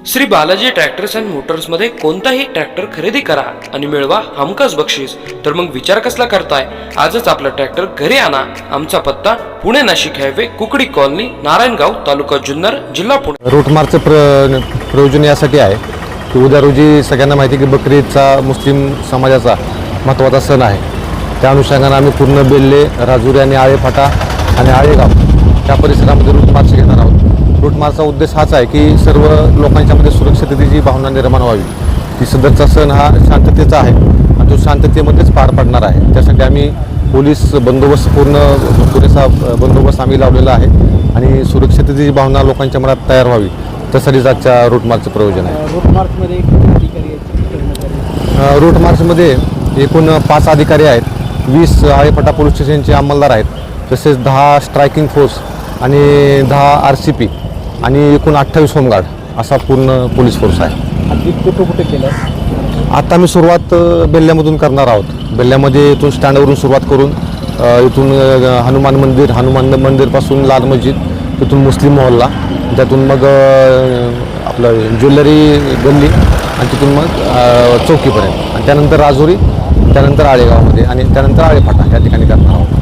Shri Balaji tractors and मोटर्समध्ये कोणताही tractor खरेदी करा आणि मिळवा हमखास बक्षीस. तर मग विचार कसला करताय? आजच आपला ट्रॅक्टर घरी आणा. आमचा पत्ता पुणे नाशिक हायवे, कुकडी कॉलनी, नारायणगाव, तालुका जुन्नर, जिल्हा पुणे. रूट मार्चचं प्रयोजन यासाठी आहे की उद्या रोजी सगळ्यांना माहिती आहे की बकरी ईदचा मुस्लिम समाजाचा महत्त्वाचा सण आहे. त्या अनुषंगाने आम्ही पूर्ण बेल्ले, राजुरी आणि आळेफाटा आणि आळेगाव त्या परिसरामध्ये रूट मार्च घेणार आहोत. रूट मार्चचा उद्देश हाच आहे की सर्व लोकांच्यामध्ये सुरक्षिततेची भावना निर्माण व्हावी. की सदरचा सण हा शांततेचा आहे आणि तो शांततेमध्येच पार पडणार आहे. त्यासाठी आम्ही पोलीस बंदोबस्त पुरेसा बंदोबस्त आम्ही लावलेला आहे आणि सुरक्षिततेची भावना लोकांच्या मनात तयार व्हावी त्यासाठी आजच्या रूट मार्चचं प्रयोजन आहे. रूट मार्चमध्ये एकूण 5 अधिकारी आहेत, 20 आळेफाटा पोलीस स्टेशनचे अंमलदार आहेत, तसेच 10 स्ट्रायकिंग फोर्स आणि 10 RCP आणि एकूण 28 होमगार्ड असा पूर्ण पोलीस फोर्स आहे. कुठे केलं? आता आम्ही सुरुवात बेल्ल्यामधून करणार आहोत. बेल्ल्यामध्ये इथून स्टँडवरून सुरुवात करून इथून हनुमान मंदिरपासून लाल मस्जिद, तिथून मुस्लिम मोहल्ला, त्यातून मग आपलं ज्वेलरी गल्ली आणि तिथून मग चौकीपर्यंत आणि त्यानंतर राजुरी, त्यानंतर आळेगावमध्ये आणि त्यानंतर आळेफाटा या ठिकाणी करणार आहोत.